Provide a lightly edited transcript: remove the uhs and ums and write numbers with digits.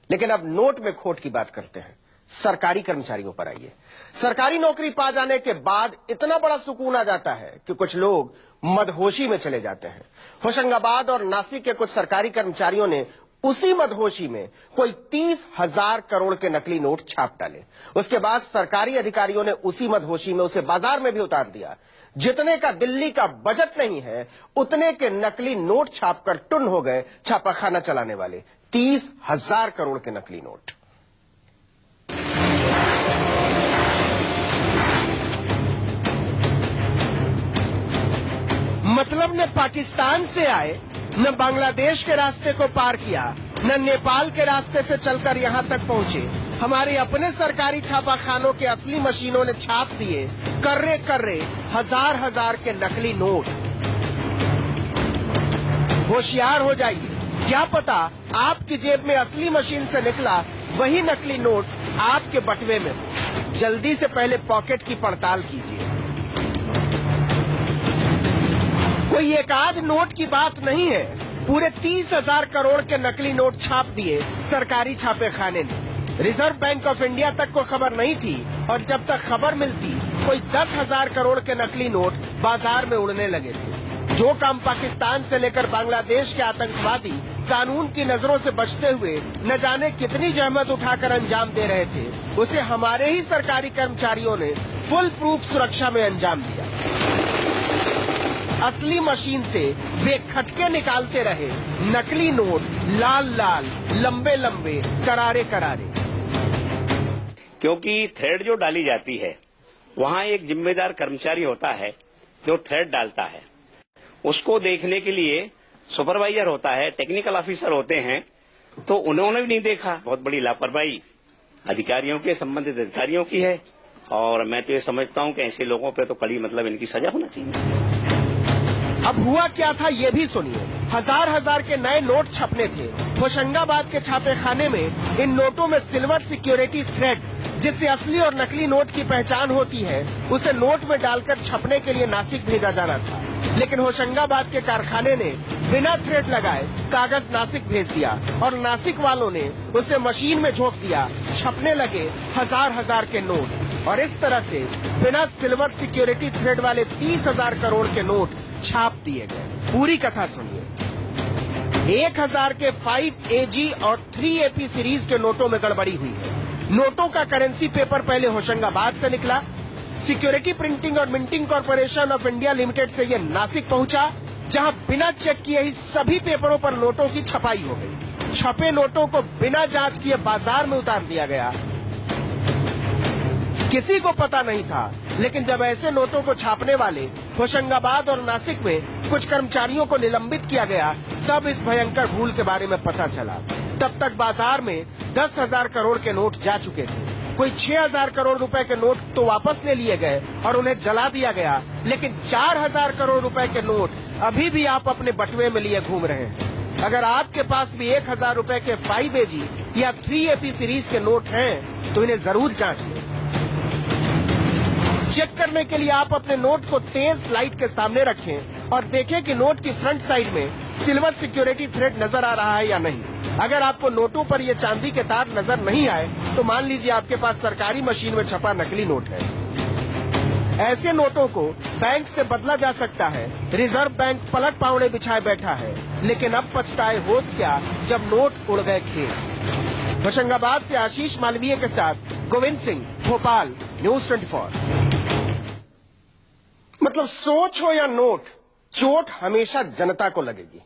लेकिन अब नोट में खोट की बात करते हैं। सरकारी कर्मचारियों पर आइए। सरकारी नौकरी पा जाने के बाद इतना बड़ा सुकून आ जाता है कि कुछ लोग मदहोशी में चले जाते हैं। होशंगाबाद और नासिक के कुछ सरकारी कर्मचारियों ने उसी मदहोशी में कोई 30,000 करोड़ के नकली नोट छाप डाले। उसके बाद सरकारी अधिकारियों ने उसी मदहोशी में उसे बाजार में भी उतार दिया। जितने का दिल्ली का बजट नहीं है, उतने के नकली नोट छापकर टुन हो गए छापाखाना चलाने वाले। 30,000 करोड़ के नकली नोट। मतलब न पाकिस्तान से आए, न बांग्लादेश के रास्ते को पार किया, न नेपाल के रास्ते से चलकर यहां तक पहुंचे। हमारे अपने सरकारी छापाखानों के असली मशीनों ने छाप दिए कर्रे कर्रे हजार के नकली नोट। होशियार हो जाइए, क्या पता आपकी जेब में असली मशीन से निकला वही नकली नोट आपके बटुए में हो। जल्दी से पहले पॉकेट की पड़ताल कीजिए। कोई एक आध नोट की बात नहीं है, पूरे 30,000 करोड़ के नकली नोट छाप दिए सरकारी छापेखाने ने। रिजर्व बैंक ऑफ इंडिया तक को खबर नहीं थी, और जब तक खबर मिलती कोई 10,000 करोड़ के नकली नोट बाजार में उड़ने लगे थे। जो काम पाकिस्तान से लेकर बांग्लादेश के आतंकवादी कानून की नजरों से बचते हुए न जाने कितनी जहमत उठाकर अंजाम दे रहे थे, उसे हमारे ही सरकारी कर्मचारियों ने फुल प्रूफ सुरक्षा में अंजाम दिया। असली मशीन से वे खटके निकालते रहे नकली नोट, लाल लाल, लंबे लंबे, करारे करारे। क्योंकि थ्रेड जो डाली जाती है वहाँ एक जिम्मेदार कर्मचारी होता है जो थ्रेड डालता है। उसको देखने के लिए सुपरवाइजर होता है, टेक्निकल ऑफिसर होते हैं, तो उन्होंने भी नहीं देखा। बहुत बड़ी लापरवाही अधिकारियों के, संबंधित अधिकारियों की है, और मैं तो ये समझता हूँ कि ऐसे लोगों पे तो कड़ी मतलब इनकी सजा होना चाहिए। अब हुआ क्या था ये भी सुनिए। हजार के नए नोट छपने थे। होशंगाबाद के छापेखाने में इन नोटों में सिल्वर सिक्योरिटी थ्रेड, जिससे असली और नकली नोट की पहचान होती है, उसे नोट में डालकर छपने के लिए नासिक भेजा जाना था। लेकिन होशंगाबाद के कारखाने ने बिना थ्रेड लगाए कागज नासिक भेज दिया, और नासिक वालों ने उसे मशीन में झोंक दिया। छपने लगे हजार के नोट, और इस तरह से बिना सिल्वर सिक्योरिटी थ्रेड वाले 30,000 करोड़ के नोट छाप दिए गए। पूरी कथा सुनिए। 1,000 के 5AG और 3AP सीरीज के नोटों में गड़बड़ी हुई है। नोटों का करेंसी पेपर पहले होशंगाबाद से निकला, सिक्योरिटी प्रिंटिंग और minting corporation of India limited से यह नासिक पहुंचा, जहां बिना चेक किए ही सभी पेपरों पर नोटों की छपाई हो गई। छपे नोटों को बिना जांच किए बाजार में उतार दिया गया। किसी को पता नहीं था, लेकिन जब ऐसे नोटों को छापने वाले होशंगाबाद और नासिक में कुछ कर्मचारियों को निलंबित किया गया, तब इस भयंकर भूल के बारे में पता चला। तब तक बाजार में 10,000 करोड़ के नोट जा चुके थे। कोई 6,000 करोड़ रुपए के नोट तो वापस ले लिए गए और उन्हें जला दिया गया, लेकिन 4,000 करोड़ रुपए के नोट अभी भी आप अपने बटुए में लिए घूम रहे हैं। अगर आपके पास भी 1,000 रुपए के 5AG या 3AP सीरीज के नोट हैं, तो इन्हें जरूर जांच लें। चेक करने के लिए आप अपने नोट को तेज लाइट के सामने रखें और देखें कि नोट की फ्रंट साइड में सिल्वर सिक्योरिटी थ्रेड नजर आ रहा है या नहीं। अगर आपको नोटों पर ये चांदी के तार नजर नहीं आए, तो मान लीजिए आपके पास सरकारी मशीन में छपा नकली नोट है। ऐसे नोटों को बैंक से बदला जा सकता है। रिजर्व बैंक पलक पावड़े बिछाए बैठा है, लेकिन अब पछताए होत क्या जब नोट उड़ गए खेत। होशंगाबाद से आशीष मालवीय के साथ गोविंद सिंह, भोपाल, न्यूज 24। मतलब सोच हो या नोट, चोट हमेशा जनता को लगेगी।